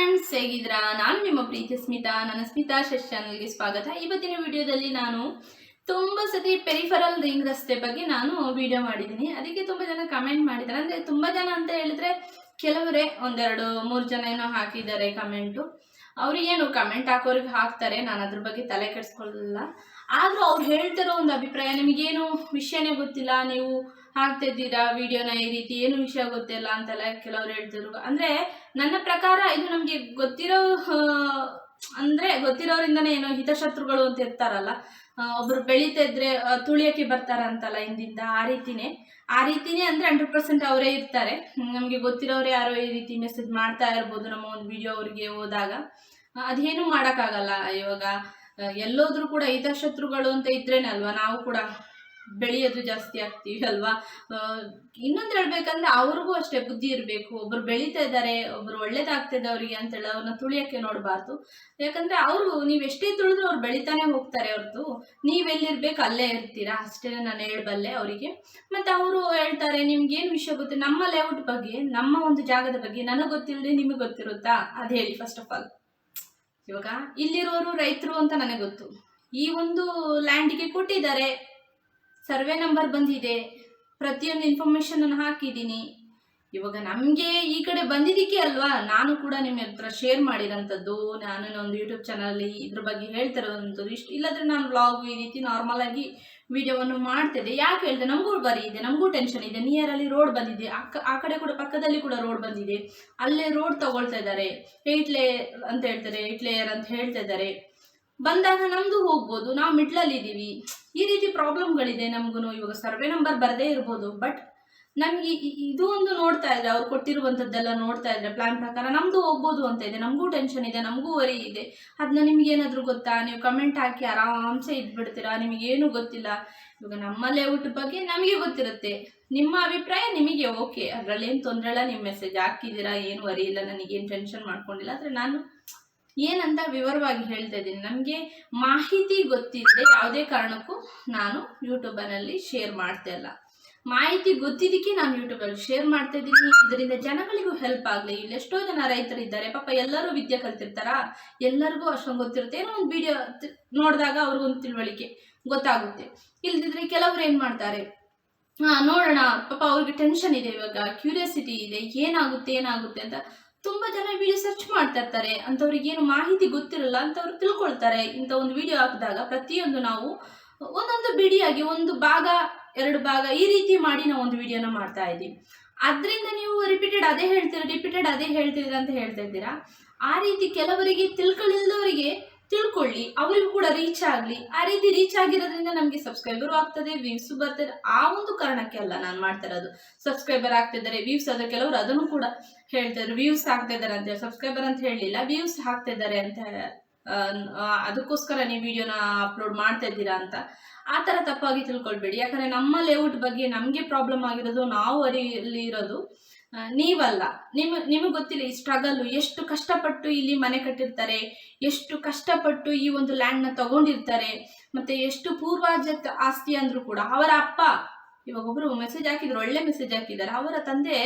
Friends, ಹೇಗಿದ್ದೀರಾ? ನಾನು ನಿಮ್ಮ ಪ್ರೀತಿ ಸ್ಮಿತಾ. ನನ್ನ ಸ್ಮಿತಾ ಶೆಸ್ ಚಾನಲ್ಗೆ ಸ್ವಾಗತ. ಇವತ್ತಿನ ವಿಡಿಯೋದಲ್ಲಿ ನಾನು ತುಂಬ ಸತಿ ಪೆರಿಫರಲ್ ರಿಂಗ್ ರಸ್ತೆ ಬಗ್ಗೆ ನಾನು ವಿಡಿಯೋ ಮಾಡಿದ್ದೀನಿ. ಅದಕ್ಕೆ ತುಂಬ ಜನ ಕಮೆಂಟ್ ಮಾಡಿದ್ದಾರೆ. ಅಂದರೆ ತುಂಬ ಜನ ಅಂತ ಹೇಳಿದ್ರೆ ಕೆಲವರೇ ಒಂದೆರಡು ಮೂರು ಜನ ಏನೋ ಹಾಕಿದ್ದಾರೆ ಕಮೆಂಟು. ಅವ್ರಿಗೇನು ಕಮೆಂಟ್ ಹಾಕೋರಿಗೆ ಹಾಕ್ತಾರೆ, ನಾನು ಅದ್ರ ಬಗ್ಗೆ ತಲೆ ಕೆಡಿಸ್ಕೊಳ್ಳಲ್ಲ. ಆದರೂ ಅವ್ರು ಹೇಳ್ತಿರೋ ಒಂದು ಅಭಿಪ್ರಾಯ, ನಿಮಗೇನು ವಿಷಯನೇ ಗೊತ್ತಿಲ್ಲ, ನೀವು ಹಾಕ್ತಿದ್ದೀರಾ ವಿಡಿಯೋನ ಈ ರೀತಿ, ಏನು ವಿಷಯ ಗೊತ್ತಿಲ್ಲ ಅಂತೆಲ್ಲ ಕೆಲವ್ರು ಹೇಳ್ತಿದ್ರು. ಅಂದರೆ ನನ್ನ ಪ್ರಕಾರ ಇದು ನಮಗೆ ಗೊತ್ತಿರೋರಿಂದನೇ ಏನೋ ಹಿತಶತ್ರುಗಳು ಅಂತ ಇರ್ತಾರಲ್ಲ, ಒಬ್ರು ಬೆಳೀತಾ ಇದ್ರೆ ತುಳಿಯೋಕ್ಕೆ ಬರ್ತಾರ ಅಂತಲ್ಲ ಹಿಂದಿಂದ, ಆ ರೀತಿನೇ ಅಂದರೆ 100% ಅವರೇ ಇರ್ತಾರೆ. ನಮಗೆ ಗೊತ್ತಿರೋರು ಯಾರೋ ಈ ರೀತಿ ಮೆಸೇಜ್ ಮಾಡ್ತಾ ಇರ್ಬೋದು ನಮ್ಮ ಒಂದು ವಿಡಿಯೋ ಅವ್ರಿಗೆ ಹೋದಾಗ. ಅದೇನು ಮಾಡೋಕ್ಕಾಗಲ್ಲ. ಇವಾಗ ಎಲ್ಲೋದ್ರೂ ಕೂಡ ಹಿತಶತ್ರುಗಳು ಅಂತ ಇದ್ರೇನೆ ಅಲ್ವಾ ನಾವು ಕೂಡ ಬೆಳೆಯೋದು ಜಾಸ್ತಿ ಆಗ್ತೀವಿ ಅಲ್ವಾ. ಇನ್ನೊಂದು ಹೇಳ್ಬೇಕಂದ್ರೆ ಅವ್ರಿಗೂ ಅಷ್ಟೇ ಬುದ್ಧಿ ಇರಬೇಕು. ಒಬ್ರು ಬೆಳೀತಾ ಇದ್ದಾರೆ, ಒಬ್ರು ಒಳ್ಳೇದಾಗ್ತಿದೆ ಅವರಿಗೆ ಅಂತೇಳಿ ಅವ್ರನ್ನ ತುಳಿಯೋಕ್ಕೆ ನೋಡಬಾರ್ದು. ಯಾಕಂದ್ರೆ ಅವರು ನೀವು ಎಷ್ಟೇ ತುಳಿದ್ರು ಅವ್ರು ಬೆಳಿತಾನೆ ಹೋಗ್ತಾರೆ ಹೊರತು ನೀವೆಲ್ಲಿರ್ಬೇಕು ಅಲ್ಲೇ ಇರ್ತೀರಾ, ಅಷ್ಟೇ ನಾನು ಹೇಳಬಲ್ಲೆ ಅವರಿಗೆ. ಮತ್ತು ಅವರು ಹೇಳ್ತಾರೆ ನಿಮ್ಗೇನು ವಿಷಯ ಗೊತ್ತು ನಮ್ಮ ಲೇಔಟ್ ಬಗ್ಗೆ, ನಮ್ಮ ಒಂದು ಜಾಗದ ಬಗ್ಗೆ ನನಗೆ ಗೊತ್ತಿಲ್ಲದೆ ನಿಮಗೆ ಗೊತ್ತಿರುತ್ತಾ? ಅದು ಹೇಳಿ ಫಸ್ಟ್ ಆಫ್ ಆಲ್. ಇವಾಗ ಇಲ್ಲಿರೋರು ರೈತರು ಅಂತ ನನಗೆ ಗೊತ್ತು. ಈ ಒಂದು ಲ್ಯಾಂಡಿಗೆ ಕೊಟ್ಟಿದ್ದಾರೆ, ಸರ್ವೆ ನಂಬರ್ ಬಂದಿದೆ, ಪ್ರತಿಯೊಂದು ಇನ್ಫಾರ್ಮೇಷನ್ ನಾನು ಹಾಕಿದ್ದೀನಿ. ಇವಾಗ ನಮಗೆ ಈ ಕಡೆ ಬಂದಿದ್ದಕ್ಕೆ ಅಲ್ವಾ ನಾನು ಕೂಡ ನಿಮ್ಮ ಹತ್ರ ಶೇರ್ ಮಾಡಿರೋಂಥದ್ದು. ನಾನು ಒಂದು ಯೂಟ್ಯೂಬ್ ಚಾನಲಲ್ಲಿ ಇದ್ರ ಬಗ್ಗೆ ಹೇಳ್ತಿರೋವಂಥದ್ದು. ಇಲ್ಲಾಂದರೆ ನಾನು ವ್ಲಾಗು ಈ ರೀತಿ ನಾರ್ಮಲ್ ಆಗಿ ವಿಡಿಯೋವನ್ನು ಮಾಡ್ತಿದ್ದೆ. ಯಾಕೆ ಹೇಳಿದೆ, ನಮಗೂ ಬರೀ ಇದೆ, ನಮಗೂ ಟೆನ್ಷನ್ ಇದೆ. ನಿಯರಲ್ಲಿ ರೋಡ್ ಬಂದಿದೆ, ಆ ಕಡೆ ಕೂಡ ಪಕ್ಕದಲ್ಲಿ ಕೂಡ ರೋಡ್ ಬಂದಿದೆ, ಅಲ್ಲೇ ರೋಡ್ ತಗೊಳ್ತಾ ಇದ್ದಾರೆ. 8 ಲೇಯರ್ ಅಂತ ಹೇಳ್ತಾರೆ, 8 ಲೇಯರ್ ಅಂತ ಹೇಳ್ತಾ ಇದ್ದಾರೆ. ಬಂದಾಗ ನಮ್ಮದು ಹೋಗ್ಬೋದು, ನಾವು ಮಿಡ್ಲಲ್ಲಿ ಇದ್ದೀವಿ. ಈ ರೀತಿ ಪ್ರಾಬ್ಲಮ್ಗಳಿದೆ ನಮಗೂ. ಇವಾಗ ಸರ್ವೆ ನಂಬರ್ ಬರದೇ ಇರ್ಬೋದು, ಬಟ್ ನಮಗೆ ಇದು ಒಂದು ನೋಡ್ತಾ ಇದ್ರೆ, ಅವ್ರು ಕೊಟ್ಟಿರುವಂಥದ್ದೆಲ್ಲ ನೋಡ್ತಾ ಇದ್ರೆ ಪ್ಲಾನ್ ಪ್ರಕಾರ ನಮ್ಮದು ಹೋಗ್ಬೋದು ಅಂತ ಇದೆ. ನಮಗೂ ಟೆನ್ಷನ್ ಇದೆ, ನಮಗೂ ವರಿ ಇದೆ. ಅದನ್ನ ನಿಮಗೇನಾದರೂ ಗೊತ್ತಾ? ನೀವು ಕಮೆಂಟ್ ಹಾಕಿ ಆರಾಮ್ಸೆ ಇದ್ಬಿಡ್ತೀರಾ, ನಿಮಗೇನು ಗೊತ್ತಿಲ್ಲ. ಇವಾಗ ನಮ್ಮ ಲೇಔಟ್ ಬಗ್ಗೆ ನಮಗೆ ಗೊತ್ತಿರುತ್ತೆ, ನಿಮ್ಮ ಅಭಿಪ್ರಾಯ ನಿಮಗೆ ಓಕೆ, ಅದರಲ್ಲೇನು ತೊಂದರೆ ಇಲ್ಲ. ನಿಮ್ಮ ಮೆಸೇಜ್ ಹಾಕಿದ್ದೀರಾ, ಏನು ವರಿ ಇಲ್ಲ, ನನಗೇನು ಟೆನ್ಷನ್ ಮಾಡ್ಕೊಂಡಿಲ್ಲ. ಆದರೆ ನಾನು ಏನಂತ ವಿವರವಾಗಿ ಹೇಳ್ತಾ ಇದ್ದೀನಿ, ನಮಗೆ ಮಾಹಿತಿ ಗೊತ್ತಿದೆ, ಯಾವುದೇ ಕಾರಣಕ್ಕೂ ನಾನು ಯೂಟ್ಯೂಬನಲ್ಲಿ ಶೇರ್ ಮಾಡ್ತಾ ಇಲ್ಲ. ಮಾಹಿತಿ ಗೊತ್ತಿದ್ದಕ್ಕೆ ನಾನು ಯೂಟ್ಯೂಬಲ್ಲಿ ಶೇರ್ ಮಾಡ್ತಾ ಇದ್ದೀನಿ. ಇದರಿಂದ ಜನಗಳಿಗೂ ಹೆಲ್ಪ್ ಆಗಲಿ. ಇಲ್ಲಿ ಎಷ್ಟೋ ಜನ ರೈತರಿದ್ದಾರೆ, ಪಾಪ ಎಲ್ಲರೂ ವಿದ್ಯೆ ಕಲ್ತಿರ್ತಾರಾ, ಎಲ್ಲರಿಗೂ ಅಷ್ಟೊಂದು ಗೊತ್ತಿರುತ್ತೆ. ಏನೋ ಒಂದು ವಿಡಿಯೋ ನೋಡಿದಾಗ ಅವ್ರಿಗೊಂದು ತಿಳುವಳಿಕೆ ಗೊತ್ತಾಗುತ್ತೆ. ಇಲ್ದಿದ್ರೆ ಕೆಲವರು ಏನು ಮಾಡ್ತಾರೆ, ನೋಡೋಣ, ಪಾಪ ಅವ್ರಿಗೆ ಟೆನ್ಷನ್ ಇದೆ, ಇವಾಗ ಕ್ಯೂರಿಯಾಸಿಟಿ ಇದೆ, ಏನಾಗುತ್ತೆ ಅಂತ ತುಂಬ ಜನ ವಿಡಿಯೋ ಸರ್ಚ್ ಮಾಡ್ತಾ ಇರ್ತಾರೆ. ಅಂಥವ್ರಿಗೆ ಏನು ಮಾಹಿತಿ ಗೊತ್ತಿರಲ್ಲ ಅಂತವ್ರು ತಿಳ್ಕೊಳ್ತಾರೆ. ಇಂಥ ಒಂದು ವಿಡಿಯೋ ಹಾಕಿದಾಗ ಪ್ರತಿಯೊಂದು ನಾವು ಒಂದೊಂದು ಬಿಡಿಯಾಗಿ 1 ಭಾಗ 2 ಭಾಗ ಈ ರೀತಿ ಮಾಡಿ ನಾವು ಒಂದು ವಿಡಿಯೋನ ಮಾಡ್ತಾ ಇದ್ದೀವಿ. ಅದರಿಂದ ನೀವು ರಿಪೀಟೆಡ್ ಅದೇ ಹೇಳ್ತೀರ ಅಂತ ಹೇಳ್ತಾ ಇದ್ದೀರಾ. ಆ ರೀತಿ ಕೆಲವರಿಗೆ ತಿಳ್ಕೊಳ್ಳಿಲ್ಲದವರಿಗೆ ತಿಳ್ಕೊಳ್ಳಿ, ಅವರಿಗೂ ಕೂಡ ರೀಚ್ ಆಗಲಿ. ಆ ರೀತಿ ರೀಚ್ ಆಗಿರೋದ್ರಿಂದ ನಮಗೆ ಸಬ್ಸ್ಕ್ರೈಬರು ಆಗ್ತದೆ, ವ್ಯೂಸು ಬರ್ತದೆ. ಆ ಒಂದು ಕಾರಣಕ್ಕೆ ಅಲ್ಲ ನಾನು ಮಾಡ್ತಾ ಇರೋದು. ಸಬ್ಸ್ಕ್ರೈಬರ್ ಆಗ್ತಿದ್ದಾರೆ, ವ್ಯೂಸ್ ಆದರೆ ಕೆಲವರು ಅದನ್ನು ಕೂಡ ಹೇಳ್ತಾರೆ, ವ್ಯೂಸ್ ಆಗ್ತಾ ಇದ್ದಾರೆ ಅಂತ. ಸಬ್ಸ್ಕ್ರೈಬರ್ ಅಂತ ಹೇಳಲಿಲ್ಲ, ವ್ಯೂಸ್ ಹಾಕ್ತಿದ್ದಾರೆ ಅಂತ, ಅದಕ್ಕೋಸ್ಕರ ನೀವು ವಿಡಿಯೋನ ಅಪ್ಲೋಡ್ ಮಾಡ್ತಾ ಇದ್ದೀರಾ ಅಂತ ಆ ಥರ ತಪ್ಪಾಗಿ ತಿಳ್ಕೊಳ್ಬೇಡಿ. ಯಾಕಂದರೆ ನಮ್ಮ ಲೇಔಟ್ ಬಗ್ಗೆ ನಮಗೆ ಪ್ರಾಬ್ಲಮ್ ಆಗಿರೋದು, ನಾವು ಅರಿಯಲ್ಲಿ ಇರೋದು, ನೀವಲ್ಲ. ನಿಮಗೆ ಗೊತ್ತಿಲ್ಲ ಈ ಸ್ಟ್ರಗಲ್ಲು, ಎಷ್ಟು ಕಷ್ಟಪಟ್ಟು ಇಲ್ಲಿ ಮನೆ ಕಟ್ಟಿರ್ತಾರೆ, ಎಷ್ಟು ಕಷ್ಟಪಟ್ಟು ಈ ಒಂದು ಲ್ಯಾಂಡ್ನ ತಗೊಂಡಿರ್ತಾರೆ, ಮತ್ತು ಎಷ್ಟು ಪೂರ್ವಾಜತ್ ಆಸ್ತಿ ಅಂದರೂ ಕೂಡ ಅವರ ಅಪ್ಪ, ಇವಾಗ ಒಬ್ಬರು ಮೆಸೇಜ್ ಹಾಕಿದ್ರು, ಒಳ್ಳೆ ಮೆಸೇಜ್ ಹಾಕಿದ್ದಾರೆ, ಅವರ ತಂದೆ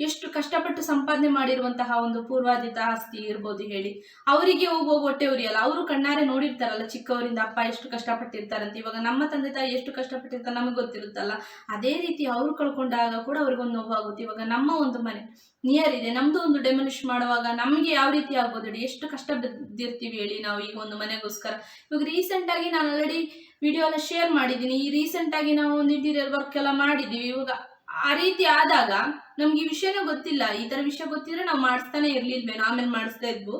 ಎಷ್ಟು ಕಷ್ಟಪಟ್ಟು ಸಂಪಾದನೆ ಮಾಡಿರುವಂತಹ ಒಂದು ಪೂರ್ವಾಜಿತ ಆಸ್ತಿ ಇರ್ಬೋದು ಹೇಳಿ. ಅವರಿಗೆ ಹೋಗುವ ಹೊಟ್ಟೆ ಉರಿಯಲ್ಲ, ಅವರು ಕಣ್ಣಾರೆ ನೋಡಿರ್ತಾರಲ್ಲ ಚಿಕ್ಕವರಿಂದ ಅಪ್ಪ ಎಷ್ಟು ಕಷ್ಟಪಟ್ಟಿರ್ತಾರಂತ. ಇವಾಗ ನಮ್ಮ ತಂದೆ ತಾಯಿ ಎಷ್ಟು ಕಷ್ಟಪಟ್ಟಿರ್ತಾರೆ ನಮಗೆ ಗೊತ್ತಿರುತ್ತಲ್ಲ, ಅದೇ ರೀತಿ ಅವರು ಕಳ್ಕೊಂಡಾಗ ಕೂಡ ಅವ್ರಿಗೊಂದು ನೋವಾಗುತ್ತೆ. ಇವಾಗ ನಮ್ಮ ಒಂದು ಮನೆ ನಿಯರ್ ಇದೆ, ನಮ್ಮದು ಒಂದು ಡೆಮೊಲಿಷ್ ಮಾಡುವಾಗ ನಮಗೆ ಯಾವ ರೀತಿ ಆಗ್ಬೋದು ಹೇಳಿ, ಎಷ್ಟು ಕಷ್ಟ ಬಿದ್ದಿರ್ತೀವಿ ಹೇಳಿ ನಾವು ಈಗ ಒಂದು ಮನೆಗೋಸ್ಕರ. ಇವಾಗ ರೀಸೆಂಟಾಗಿ ನಾನು ಆಲ್ರೆಡಿ ವಿಡಿಯೋ ಎಲ್ಲ ಶೇರ್ ಮಾಡಿದ್ದೀನಿ. ಈ ರೀಸೆಂಟಾಗಿ ನಾವು ಒಂದು ಇಂಟೀರಿಯರ್ ವರ್ಕ್ ಎಲ್ಲ ಮಾಡಿದ್ದೀವಿ. ಇವಾಗ ಆ ರೀತಿ ಆದಾಗ ನಮ್ಗೆ ಈ ವಿಷಯನೇ ಗೊತ್ತಿಲ್ಲ. ಈ ಥರ ವಿಷಯ ಗೊತ್ತಿದ್ರೆ ನಾವು ಮಾಡಿಸ್ತಾನೆ ಇರಲಿಲ್ವೇನೋ, ಆಮೇಲೆ ಮಾಡಿಸ್ತಾ ಇದ್ವು.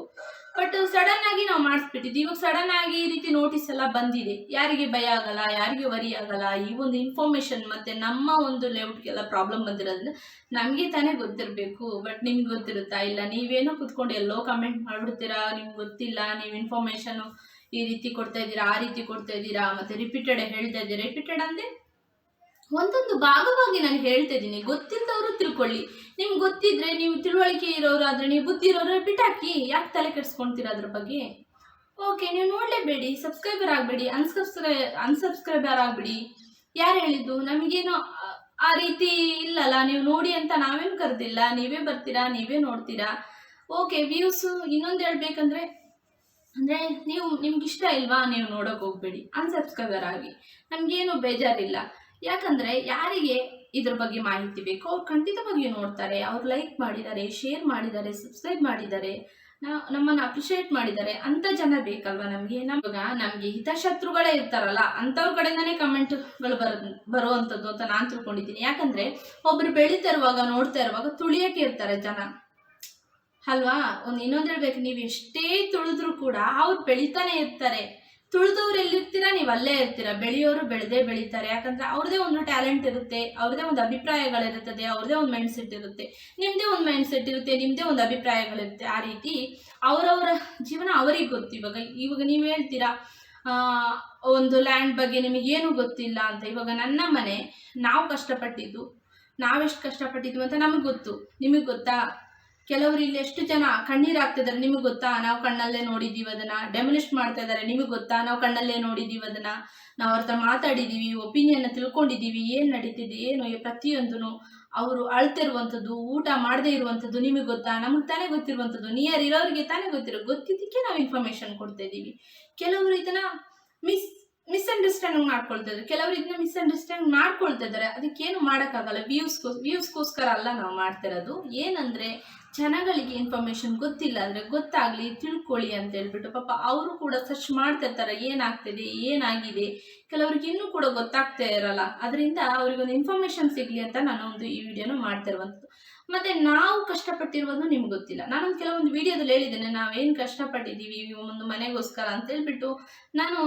ಬಟ್ ಸಡನ್ ಆಗಿ ನಾವು ಮಾಡಿಸ್ಬಿಟ್ಟಿದ್ವಿ. ಇವಾಗ ಸಡನ್ ಆಗಿ ಈ ರೀತಿ ನೋಟಿಸ್ ಎಲ್ಲ ಬಂದಿದೆ. ಯಾರಿಗೆ ಭಯ ಆಗಲ್ಲ, ಯಾರಿಗೆ ವರಿ ಆಗಲ್ಲ. ಈ ಒಂದು ಇನ್ಫಾರ್ಮೇಷನ್ ಮತ್ತು ನಮ್ಮ ಒಂದು ಲೇಔಟ್ಗೆಲ್ಲ ಪ್ರಾಬ್ಲಮ್ ಬಂದಿರೋದ್ರಿಂದ ನಮಗೆ ತಾನೇ ಗೊತ್ತಿರಬೇಕು. ಬಟ್ ನಿಮ್ಗೆ ಗೊತ್ತಿರುತ್ತಾ? ಇಲ್ಲ, ನೀವೇನೋ ಕೂತ್ಕೊಂಡು ಎಲ್ಲೋ ಕಮೆಂಟ್ ಮಾಡಿಬಿಡ್ತೀರಾ, ನಿಮ್ಗೆ ಗೊತ್ತಿಲ್ಲ, ನೀವು ಇನ್ಫಾರ್ಮೇಷನು ಈ ರೀತಿ ಕೊಡ್ತಾ ಇದ್ದೀರಾ, ಆ ರೀತಿ ಕೊಡ್ತಾ ಇದ್ದೀರಾ, ಮತ್ತು ರಿಪೀಟೆಡ್ ಹೇಳ್ತಾ ಇದ್ದೀರಾ. ರಿಪೀಟೆಡ್ ಅಂದರೆ ಒಂದೊಂದು ಭಾಗವಾಗಿ ನಾನು ಹೇಳ್ತಾ ಇದ್ದೀನಿ. ಗೊತ್ತಿಲ್ಲದವರು ತಿಳ್ಕೊಳ್ಳಿ. ನಿಮ್ಗೆ ಗೊತ್ತಿದ್ರೆ, ನೀವು ತಿಳುವಳಿಕೆ ಇರೋರು ಆದರೆ, ನೀವು ಬುದ್ಧಿ ಇರೋರು ಬಿಟ್ಟಾಕಿ, ಯಾಕೆ ತಲೆ ಕೆಡಿಸ್ಕೊಳ್ತೀರಾ ಅದ್ರ ಬಗ್ಗೆ? ಓಕೆ, ನೀವು ನೋಡಲೇಬೇಡಿ, ಸಬ್ಸ್ಕ್ರೈಬರ್ ಆಗಬೇಡಿ, ಅನ್ಸಬ್ಸ್ಕ್ರೈಬರ್ ಆಗಬೇಡಿ. ಯಾರು ಹೇಳಿದ್ದು? ನಮಗೇನೋ ಆ ರೀತಿ ಇಲ್ಲಲ್ಲ, ನೀವು ನೋಡಿ ಅಂತ ನಾವೇನು ಕರೆದಿಲ್ಲ. ನೀವೇ ಬರ್ತೀರಾ, ನೀವೇ ನೋಡ್ತೀರಾ. ಓಕೆ ವ್ಯೂಸು ಇನ್ನೊಂದು ಹೇಳ್ಬೇಕಂದ್ರೆ ಅಂದರೆ ನಿಮ್ಗೆ ಇಷ್ಟ ಇಲ್ವಾ, ನೀವು ನೋಡೋಕೆ ಹೋಗ್ಬೇಡಿ, ಅನ್ಸಬ್ಸ್ಕ್ರೈಬರ್ ಆಗಿ, ನಮಗೇನು ಬೇಜಾರಿಲ್ಲ. ಯಾಕಂದರೆ ಯಾರಿಗೆ ಇದ್ರ ಬಗ್ಗೆ ಮಾಹಿತಿ ಬೇಕು ಅವ್ರು ಖಂಡಿತವಾಗಿಯೂ ನೋಡ್ತಾರೆ. ಅವ್ರು ಲೈಕ್ ಮಾಡಿದ್ದಾರೆ, ಶೇರ್ ಮಾಡಿದ್ದಾರೆ, ಸಬ್ಸ್ಕ್ರೈಬ್ ಮಾಡಿದ್ದಾರೆ, ನಮ್ಮನ್ನು ಅಪ್ರಿಷಿಯೇಟ್ ಮಾಡಿದ್ದಾರೆ ಅಂತ ಜನ ಬೇಕಲ್ವ ನಮಗೆ. ನಮಗೆ ಹಿತಶತ್ರುಗಳೇ ಇರ್ತಾರಲ್ಲ ಅಂಥವ್ರ ಕಡೆಯಿಂದನೇ ಕಮೆಂಟ್ಗಳು ಬರುವಂಥದ್ದು ಅಂತ ನಾನು ತಿಳ್ಕೊಂಡಿದ್ದೀನಿ. ಯಾಕಂದರೆ ಒಬ್ರು ಬೆಳೀತಾ ಇರುವಾಗ ನೋಡ್ತಾ ಇರುವಾಗ ತುಳಿಯೋಕೆ ಇರ್ತಾರೆ ಜನ ಅಲ್ವಾ. ಇನ್ನೊಂದು ಹೇಳ್ಬೇಕು, ನೀವು ಎಷ್ಟೇ ತುಳಿದ್ರು ಕೂಡ ಅವ್ರು ಬೆಳಿತಾನೆ ಇರ್ತಾರೆ. ತುಳಿದವ್ರು ಎಲ್ಲಿರ್ತೀರಾ, ನೀವು ಅಲ್ಲೇ ಇರ್ತೀರಾ. ಬೆಳೆಯೋರು ಬೆಳೆದೇ ಬೆಳೀತಾರೆ. ಯಾಕಂದ್ರೆ ಅವ್ರದೇ ಒಂದು ಟ್ಯಾಲೆಂಟ್ ಇರುತ್ತೆ, ಅವ್ರದೇ ಒಂದು ಅಭಿಪ್ರಾಯಗಳಿರುತ್ತದೆ, ಅವ್ರದೇ ಒಂದು ಮೈಂಡ್ ಸೆಟ್ ಇರುತ್ತೆ, ನಿಮ್ಮದೇ ಒಂದು ಮೈಂಡ್ ಸೆಟ್ ಇರುತ್ತೆ, ನಿಮ್ಮದೇ ಒಂದು ಅಭಿಪ್ರಾಯಗಳಿರುತ್ತೆ. ಆ ರೀತಿ ಅವರವರ ಜೀವನ ಅವರಿಗೆ ಗೊತ್ತು. ಇವಾಗ ನೀವು ಹೇಳ್ತೀರಾ ಒಂದು ಲ್ಯಾಂಡ್ ಬಗ್ಗೆ ನಿಮಗೇನು ಗೊತ್ತಿಲ್ಲ ಅಂತ. ಇವಾಗ ನನ್ನ ಮನೆ ನಾವೆಷ್ಟು ಕಷ್ಟಪಟ್ಟಿದ್ದು ಅಂತ ನಮಗೆ ಗೊತ್ತು. ನಿಮಗೆ ಗೊತ್ತಾ? ಕೆಲವರು ಇಲ್ಲಿ ಎಷ್ಟು ಜನ ಕಣ್ಣೀರು ಹಾಕ್ತಿದ್ದಾರೆ ನಿಮಗೆ ಗೊತ್ತಾ? ನಾವು ಕಣ್ಣಲ್ಲೇ ನೋಡಿದ್ದೀವಿ ಅದನ್ನ. ಡೆಮೊಲಿಸ್ಟ್ ಮಾಡ್ತಾ ಇದ್ದಾರೆ ನಿಮಗೆ ಗೊತ್ತಾ? ನಾವು ಕಣ್ಣಲ್ಲೇ ನೋಡಿದ್ದೀವಿ ಅದನ್ನ. ನಾವು ಅವ್ರ ಹತ್ರ ಮಾತಾಡಿದ್ದೀವಿ, ಒಪಿನಿಯನ್ನ ತಿಳ್ಕೊಂಡಿದ್ದೀವಿ, ಏನು ನಡೀತಿದೆ ಏನು ಪ್ರತಿಯೊಂದೂ. ಅವರು ಅಳ್ತಿರುವಂಥದ್ದು, ಊಟ ಮಾಡದೇ ಇರುವಂಥದ್ದು ನಿಮಗೆ ಗೊತ್ತಾ? ನಮಗೆ ತಾನೇ ಗೊತ್ತಿರುವಂಥದ್ದು, ನಿಯರ್ ಇರೋರಿಗೆ ತಾನೇ ಗೊತ್ತಿದ್ದಕ್ಕೆ ನಾವು ಇನ್ಫಾರ್ಮೇಶನ್ ಕೊಡ್ತಾ ಇದ್ದೀವಿ. ಕೆಲವರು ಇದನ್ನ ಮಿಸ್ಅಂಡರ್ಸ್ಟ್ಯಾಂಡಿಂಗ್ ಮಾಡ್ಕೊಳ್ತಾ ಇದ್ದಾರೆ, ಕೆಲವರು ಇದನ್ನ ಮಿಸ್ಅಂಡರ್ಸ್ಟ್ಯಾಂಡ್ ಮಾಡ್ಕೊಳ್ತಾ ಇದ್ದಾರೆ. ಅದಕ್ಕೇನು ಮಾಡೋಕ್ಕಾಗಲ್ಲ. ವ್ಯೂಸ್ಗೋಸ್ಕರ ಅಲ್ಲ ನಾವು ಮಾಡ್ತಿರೋದು. ಏನಂದರೆ ಜನಗಳಿಗೆ ಇನ್ಫಾರ್ಮೇಶನ್ ಗೊತ್ತಿಲ್ಲ ಅಂದರೆ ಗೊತ್ತಾಗಲಿ, ತಿಳ್ಕೊಳ್ಳಿ ಅಂತ ಹೇಳ್ಬಿಟ್ಟು ಪಾಪ ಅವರು ಕೂಡ ಸರ್ಚ್ ಮಾಡ್ತಾ ಇರ್ತಾರೆ, ಏನಾಗ್ತಿದೆ ಏನಾಗಿದೆ. ಕೆಲವ್ರಿಗೆ ಇನ್ನೂ ಕೂಡ ಗೊತ್ತಾಗ್ತಾ ಇರಲ್ಲ. ಅದರಿಂದ ಅವ್ರಿಗೊಂದು ಇನ್ಫಾರ್ಮೇಶನ್ ಸಿಗಲಿ ಅಂತ ನಾನು ಈ ವಿಡಿಯೋನ ಮಾಡ್ತಿರುವಂಥದ್ದು. ಮತ್ತು ನಾವು ಕಷ್ಟಪಟ್ಟಿರೋದು ನಿಮ್ಗೆ ಗೊತ್ತಿಲ್ಲ. ನಾನೊಂದು ಕೆಲವೊಂದು ವಿಡಿಯೋದಲ್ಲಿ ಹೇಳಿದ್ದೇನೆ, ನಾವೇನು ಕಷ್ಟಪಟ್ಟಿದ್ದೀವಿ ಒಂದು ಮನೆಗೋಸ್ಕರ ಅಂತ ಹೇಳ್ಬಿಟ್ಟು ನಾನು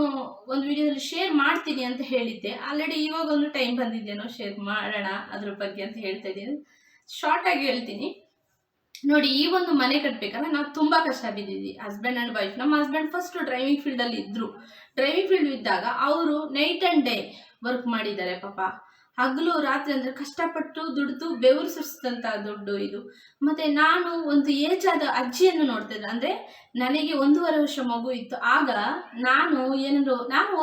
ಒಂದು ವಿಡಿಯೋದಲ್ಲಿ ಶೇರ್ ಮಾಡ್ತೀನಿ ಅಂತ ಹೇಳಿದ್ದೆ. ಆಲ್ರೆಡಿ ಇವಾಗ ಒಂದು ಟೈಮ್ ಬಂದಿದ್ದೇನೋ ಶೇರ್ ಮಾಡೋಣ ಅದ್ರ ಬಗ್ಗೆ ಅಂತ ಹೇಳ್ತಾ ಇದ್ದೀನಿ. ಶಾರ್ಟಾಗಿ ಹೇಳ್ತೀನಿ ನೋಡಿ. ಈ ಒಂದು ಮನೆ ಕಟ್ಟಬೇಕಾದ್ರೆ ನಾವು ತುಂಬ ಕಷ್ಟ ಬಿದ್ದಿದ್ವಿ, ಹಸ್ಬೆಂಡ್ ಆ್ಯಂಡ್ ವೈಫ್. ನಮ್ಮ ಹಸ್ಬೆಂಡ್ ಫಸ್ಟು ಡ್ರೈವಿಂಗ್ ಫೀಲ್ಡಲ್ಲಿ ಇದ್ದರು. ಡ್ರೈವಿಂಗ್ ಫೀಲ್ಡ್ ಇದ್ದಾಗ ಅವರು ನೈಟ್ ಆ್ಯಂಡ್ ಡೇ ವರ್ಕ್ ಮಾಡಿದ್ದಾರೆ ಪಾಪ. ಹಗಲು ರಾತ್ರಿ ಅಂದರೆ ಕಷ್ಟಪಟ್ಟು ದುಡ್ದು ಬೆವರು ಸುರಿಸಿದಂಥ ದುಡ್ಡು ಇದು. ಮತ್ತು ನಾನು ಒಂದು ಏಜ್ ಆದ ಅಜ್ಜಿಯನ್ನು ನೋಡ್ತಿದ್ದೆ. ಅಂದರೆ ನನಗೆ 1.5 ವರ್ಷ ಮಗು ಇತ್ತು. ಆಗ ನಾನು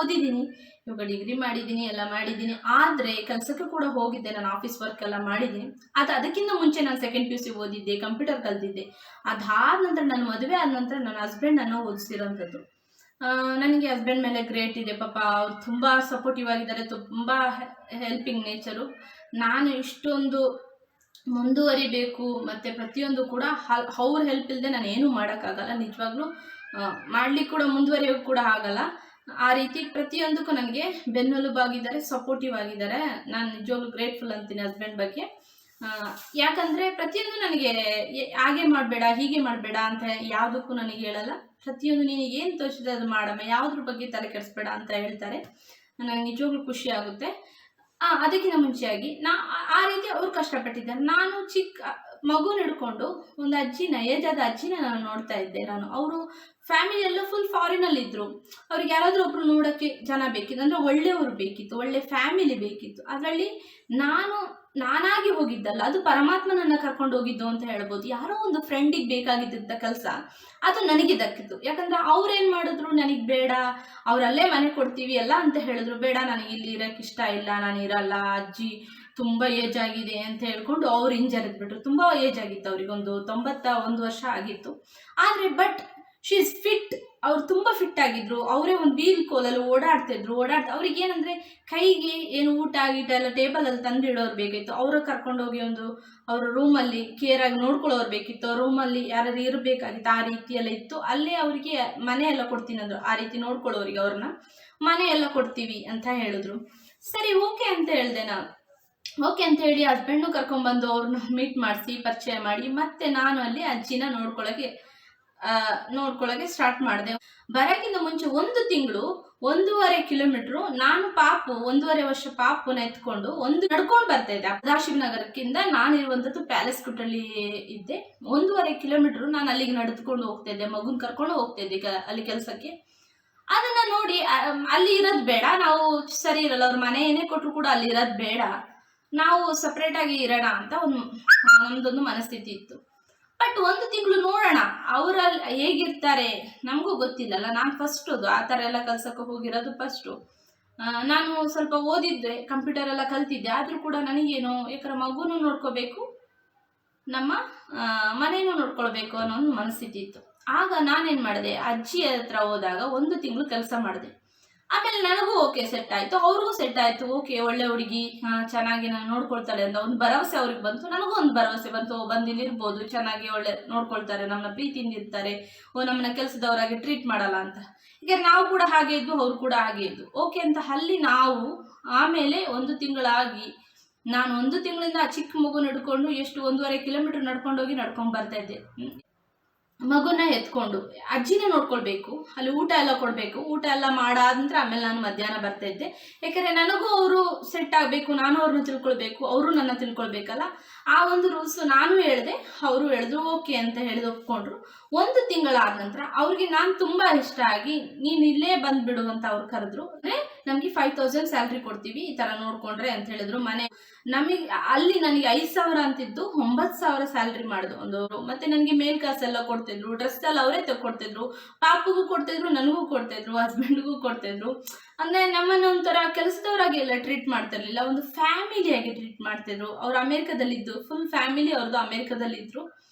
ಓದಿದ್ದೀನಿ, ಇವಾಗ ಡಿಗ್ರಿ ಮಾಡಿದ್ದೀನಿ, ಎಲ್ಲ ಮಾಡಿದ್ದೀನಿ. ಆದರೆ ಕೆಲಸಕ್ಕೆ ಕೂಡ ಹೋಗಿದ್ದೆ, ನಾನು ಆಫೀಸ್ ವರ್ಕ್ ಎಲ್ಲ ಮಾಡಿದ್ದೀನಿ. ಅದಕ್ಕಿಂತ ಮುಂಚೆ ನಾನು ಸೆಕೆಂಡ್ PUC ಓದಿದ್ದೆ, ಕಂಪ್ಯೂಟರ್ ಕಲ್ತಿದ್ದೆ. ಅದಾದ ನಂತರ ನನ್ನ ಮದುವೆ ಆದ ನಂತರ ನನ್ನ ಹಸ್ಬೆಂಡನ್ನು ಓದಿಸಿರೋಂಥದ್ದು. ನನಗೆ ಹಸ್ಬೆಂಡ್ ಮೇಲೆ ಗ್ರೇಟ್ ಇದೆ ಪಾಪ. ಅವ್ರು ತುಂಬ ಸಪೋರ್ಟಿವ್ ಆಗಿದ್ದಾರೆ, ತುಂಬ ಹೆಲ್ಪಿಂಗ್ ನೇಚರು. ನಾನು ಇಷ್ಟೊಂದು ಮುಂದುವರಿಬೇಕು ಮತ್ತು ಪ್ರತಿಯೊಂದು ಕೂಡ ಅವ್ರ ಹೆಲ್ಪ್ ಇಲ್ಲದೆ ನಾನು ಏನೂ ಮಾಡೋಕ್ಕಾಗಲ್ಲ. ನಿಜವಾಗ್ಲೂ ಮಾಡಲಿಕ್ಕೆ ಕೂಡ ಮುಂದುವರಿಯೋಕ್ಕೆ ಕೂಡ ಆಗಲ್ಲ. ಆ ರೀತಿ ಪ್ರತಿಯೊಂದಕ್ಕೂ ನನಗೆ ಬೆನ್ನೆಲುಬಾಗಿದ್ದಾರೆ, ಸಪೋರ್ಟಿವ್ ಆಗಿದ್ದಾರೆ. ನಾನು ನಿಜವಾಗ್ಲೂ ಗ್ರೇಟ್ಫುಲ್ ಅಂತೀನಿ ಹಸ್ಬೆಂಡ್ ಬಗ್ಗೆ. ಯಾಕಂದರೆ ಪ್ರತಿಯೊಂದು ನನಗೆ ಹಾಗೆ ಮಾಡಬೇಡ ಹೀಗೆ ಮಾಡಬೇಡ ಅಂತ ಯಾವುದಕ್ಕೂ ನನಗೆ ಹೇಳಲ್ಲ. ಪ್ರತಿಯೊಂದು ನಿನಗೆ ಏನು ತೋಚಿದೆ ಅದು ಮಾಡಮ್ಮ, ಯಾವುದ್ರ ಬಗ್ಗೆ ತಲೆ ಕೆಡಿಸ್ಬೇಡ ಅಂತ ಹೇಳ್ತಾರೆ. ನನಗೆ ನಿಜವಾಗ್ಲೂ ಖುಷಿ ಆಗುತ್ತೆ. ಅದಕ್ಕಿಂತ ಮುಂಚೆಯಾಗಿ ಆ ರೀತಿ ಅವ್ರು ಕಷ್ಟಪಟ್ಟಿದ್ದಾರೆ. ನಾನು ಚಿಕ್ಕ ಮಗುನ ಹಿಡ್ಕೊಂಡು ಒಂದು ಏಜ್ ಆದ ಅಜ್ಜಿನ ನಾನು ನೋಡ್ತಾ ಇದ್ದೆ. ಅವರು ಫ್ಯಾಮಿಲಿಯೆಲ್ಲ ಫುಲ್ ಫಾರಿನಲ್ಲಿದ್ದರು. ಅವ್ರಿಗೆ ಯಾರಾದರೂ ಒಬ್ರು ನೋಡೋಕ್ಕೆ ಜನ ಬೇಕಿತ್ತು, ಅಂದರೆ ಒಳ್ಳೆಯವರು ಬೇಕಿತ್ತು, ಒಳ್ಳೆ ಫ್ಯಾಮಿಲಿ ಬೇಕಿತ್ತು. ಅದರಲ್ಲಿ ನಾನಾಗಿ ಹೋಗಿದ್ದಲ್ಲ, ಅದು ಪರಮಾತ್ಮ ನನ್ನ ಕರ್ಕೊಂಡು ಹೋಗಿದ್ದು ಅಂತ ಹೇಳ್ಬೋದು. ಯಾರೋ ಒಂದು ಫ್ರೆಂಡಿಗೆ ಬೇಕಾಗಿದ್ದ ಕೆಲಸ ಅದು ನನಗೆ ದಕ್ಕಿತ್ತು. ಯಾಕಂದರೆ ಅವ್ರೇನು ಮಾಡಿದ್ರು, ನನಗೆ ಬೇಡ, ಅವರಲ್ಲೇ ಮನೆ ಕೊಡ್ತೀವಿ ಎಲ್ಲ ಅಂತ ಹೇಳಿದ್ರು. ಬೇಡ, ನನಗೆ ಇಲ್ಲಿ ಇರೋಕ್ಕೆ ಇಷ್ಟ ಇಲ್ಲ, ನಾನು ಇರಲ್ಲ, ಅಜ್ಜಿ ತುಂಬ ಏಜ್ ಆಗಿದೆ ಅಂತ ಹೇಳ್ಕೊಂಡು ಅವ್ರು ಹಿಂಜರಿದ್ಬಿಟ್ರು. ತುಂಬ ಏಜ್ ಆಗಿತ್ತು ಅವ್ರಿಗೆ, ಒಂದು 91 ವರ್ಷ ಆಗಿತ್ತು. ಆದರೆ ಶಿ ಇಸ್ ಫಿಟ್. ಅವ್ರು ತುಂಬ ಫಿಟ್ ಆಗಿದ್ರು. ಅವರೇ ಒಂದು ವೀಲ್ ಕೋಲಲ್ಲಿ ಓಡಾಡ್ತಿದ್ರು. ಅವ್ರಿಗೆ ಏನಂದರೆ ಕೈಗೆ ಏನು ಊಟ ಗೀಟ ಎಲ್ಲ ಟೇಬಲಲ್ಲಿ ತಂದಿಡೋರು ಬೇಕಿತ್ತು. ಅವ್ರ ಕರ್ಕೊಂಡೋಗಿ ಅವ್ರ ರೂಮಲ್ಲಿ ಕೇರಾಗಿ ನೋಡ್ಕೊಳ್ಳೋರು ಬೇಕಿತ್ತು. ರೂಮಲ್ಲಿ ಯಾರು ಇರಬೇಕಾಗಿತ್ತು. ಆ ರೀತಿ ಎಲ್ಲ ಇತ್ತು. ಅಲ್ಲೇ ಅವರಿಗೆ ಮನೆ ಎಲ್ಲ ಕೊಡ್ತೀನಿ ಅಂದರು. ಆ ರೀತಿ ನೋಡ್ಕೊಳ್ಳೋರಿಗೆ ಅವ್ರನ್ನ ಮನೆ ಎಲ್ಲ ಕೊಡ್ತೀವಿ ಅಂತ ಹೇಳಿದ್ರು. ಸರಿ ಓಕೆ ಅಂತ ಹೇಳಿದೆ ನಾನು. ಓಕೆ ಅಂತ ಹೇಳಿ ಹಸ್ಬೆಂಡ್ನು ಕರ್ಕೊಂಡ್ಬಂದು ಅವ್ರನ್ನ ಮೀಟ್ ಮಾಡಿಸಿ ಪರಿಚಯ ಮಾಡಿ ಮತ್ತೆ ನಾನು ಅಲ್ಲಿ ಅಜ್ಜಿನ ನೋಡ್ಕೊಳ್ಳೋಕೆ ಸ್ಟಾರ್ಟ್ ಮಾಡಿದೆ. ಬರೋಕ್ಕಿಂತ ಮುಂಚೆ 1 ತಿಂಗಳು 1.5 ಕಿಲೋಮೀಟ್ರು ನಾನು 1.5 ವರ್ಷ ಪಾಪುನ ಎತ್ಕೊಂಡು ನಡ್ಕೊಂಡು ಬರ್ತಾ ಇದ್ದೆ. ಸದಾಶಿವ ನಗರಕ್ಕಿಂತ ನಾನಿರುವಂಥದ್ದು ಪ್ಯಾಲೇಸ್ ಕುಟ್ಟಲ್ಲಿ ಇದ್ದೆ. 1.5 ಕಿಲೋಮೀಟ್ರು ನಾನು ಅಲ್ಲಿಗೆ ನಡೆದುಕೊಂಡು ಹೋಗ್ತಾ ಇದ್ದೆ, ಮಗುನ ಕರ್ಕೊಂಡು ಹೋಗ್ತಾ ಇದ್ದೆ ಅಲ್ಲಿ ಕೆಲಸಕ್ಕೆ. ಅದನ್ನ ನೋಡಿ ಅಲ್ಲಿ ಇರೋದು ಬೇಡ, ನಾವು ಸರಿ ಇರಲ್ಲ, ಅವ್ರ ಮನೆ ಏನೇ ಕೊಟ್ಟರು ಕೂಡ ಅಲ್ಲಿ ಇರೋದು ಬೇಡ, ನಾವು ಸಪ್ರೇಟಾಗಿ ಇರೋಣ ಅಂತ ನಮ್ದೊಂದು ಮನಸ್ಥಿತಿ ಇತ್ತು. ಬಟ್ 1 ತಿಂಗಳು ನೋಡೋಣ ಅವರಲ್ಲಿ ಹೇಗಿರ್ತಾರೆ ನಮಗೂ ಗೊತ್ತಿಲ್ಲಲ್ಲ. ನಾನು ಫಸ್ಟ್ ಆ ಥರ ಎಲ್ಲ ಕಲ್ಸಕ್ಕೆ ಹೋಗಿರೋದು ಫಸ್ಟು. ನಾನು ಸ್ವಲ್ಪ ಓದಿದ್ದೆ, ಕಂಪ್ಯೂಟರ್ ಎಲ್ಲ ಕಲ್ತಿದ್ದೆ. ಆದರೂ ಕೂಡ ನನಗೇನು, ಯಾಕಂದ್ರೆ ಮಗುನೂ ನೋಡ್ಕೋಬೇಕು, ನಮ್ಮ ಮನೇನೂ ನೋಡ್ಕೊಳ್ಬೇಕು ಅನ್ನೋ ಒಂದು ಮನಸ್ಥಿತಿ ಇತ್ತು. ಆಗ ನಾನೇನು ಮಾಡಿದೆ, ಅಜ್ಜಿ ಹತ್ರ ಹೋದಾಗ 1 ತಿಂಗಳು ಕೆಲಸ ಮಾಡಿದೆ. ಆಮೇಲೆ ನನಗೂ ಓಕೆ ಸೆಟ್ ಆಯಿತು, ಅವ್ರಿಗೂ ಸೆಟ್ ಆಯಿತು. ಓಕೆ, ಒಳ್ಳೆ ಹುಡುಗಿ, ಚೆನ್ನಾಗಿ ನಾನು ನೋಡ್ಕೊಳ್ತಾಳೆ ಅಂತ ಒಂದು ಭರವಸೆ ಅವ್ರಿಗೆ ಬಂತು. ನನಗೂ ಒಂದು ಭರವಸೆ ಬಂತು, ಬಂದು ಇಲ್ಲಿರ್ಬೋದು, ಚೆನ್ನಾಗಿ ಒಳ್ಳೆ ನೋಡ್ಕೊಳ್ತಾರೆ, ನಮ್ಮನ್ನ ಪ್ರೀತಿಯಿಂದ ಇರ್ತಾರೆ, ನಮ್ಮನ್ನ ಕೆಲಸದವರಾಗಿ ಟ್ರೀಟ್ ಮಾಡಲ್ಲ ಅಂತ. ಈಗ ನಾವು ಕೂಡ ಹಾಗೆ ಇದ್ವು, ಅವ್ರು ಕೂಡ ಹಾಗೆ ಇದ್ವು. ಓಕೆ ಅಂತ ಅಲ್ಲಿ ನಾವು ಆಮೇಲೆ 1 ತಿಂಗಳಾಗಿ ನಾನು 1 ತಿಂಗಳಿಂದ ಆ ಚಿಕ್ಕ ಮಗುನ ಹಿಡ್ಕೊಂಡು ಎಷ್ಟು 1.5 ಕಿಲೋಮೀಟರ್ ನಡ್ಕೊಂಡೋಗಿ ನಡ್ಕೊಂಡು ಬರ್ತಾ ಇದ್ದೆ. ಮಗುನ ಎತ್ಕೊಂಡು ಅಜ್ಜಿನೇ ನೋಡ್ಕೊಳ್ಬೇಕು, ಅಲ್ಲಿ ಊಟ ಎಲ್ಲ ಕೊಡಬೇಕು. ಊಟ ಎಲ್ಲ ಮಾಡಾದ ನಂತರ ಆಮೇಲೆ ನಾನು ಮಧ್ಯಾಹ್ನ ಬರ್ತಾ ಇದ್ದೆ. ಯಾಕಂದರೆ ನನಗೂ ಅವರು ಸೆಟ್ ಆಗಬೇಕು, ನಾನು ಅವ್ರನ್ನ ತಿಳ್ಕೊಳ್ಬೇಕು, ಅವರು ನನ್ನ ತಿಳ್ಕೊಳ್ಬೇಕಲ್ಲ. ಆ ಒಂದು ರೂಲ್ಸು ನಾನು ಹೇಳಿದೆ, ಅವರು ಹೇಳಿದ್ರು ಓಕೆ ಅಂತ ಹೇಳಿದು ಒಪ್ಕೊಂಡ್ರು. 1 ತಿಂಗಳಾದ ನಂತರ ಅವ್ರಿಗೆ ನಾನು ತುಂಬ ಇಷ್ಟ ಆಗಿ ನೀನು ಇಲ್ಲೇ ಬಂದುಬಿಡು ಅಂತ ಅವ್ರು ಕರೆದ್ರು. ಅಂದರೆ ನಮಗೆ 5000 ಸ್ಯಾಲ್ರಿ ಕೊಡ್ತೀವಿ ಈ ಥರ ನೋಡಿಕೊಂಡ್ರೆ ಅಂತ ಹೇಳಿದ್ರು. ಮನೆ ನಮಗೆ ಅಲ್ಲಿ ನನಗೆ 5,000 ಅಂತಿದ್ದು 9,000 ಸ್ಯಾಲ್ರಿ ಮಾಡಿದ್ರು ಒಂದು. ಮತ್ತು ನನಗೆ ಮೇಲ್ ಕಾಸೆಲ್ಲ ಕೊಡ್ತಿದ್ರು, ಡ್ರೆಸ್ ಎಲ್ಲ ಅವರೇ ತಗೊಡ್ತಿದ್ರು, ಪಾಪಗೂ ಕೊಡ್ತಿದ್ರು, ನನಗೂ ಕೊಡ್ತಿದ್ರು, ಹಸ್ಬೆಂಡ್ಗೂ ಕೊಡ್ತಿದ್ರು. ಅಂದರೆ ನಮ್ಮನ್ನು ಒಂಥರ ಕೆಲಸದವರಾಗಿ ಎಲ್ಲ ಟ್ರೀಟ್ ಮಾಡ್ತಿರ್ಲಿಲ್ಲ, ಒಂದು ಫ್ಯಾಮಿಲಿಯಾಗಿ ಟ್ರೀಟ್ ಮಾಡ್ತಿದ್ರು. ಅವ್ರು ಅಮೇರಿಕಾದಲ್ಲಿದ್ದು, ಫುಲ್ ಫ್ಯಾಮಿಲಿ ಅವ್ರದ್ದು ಅಮೇರಿಕಾದಲ್ಲಿದ್ದರು.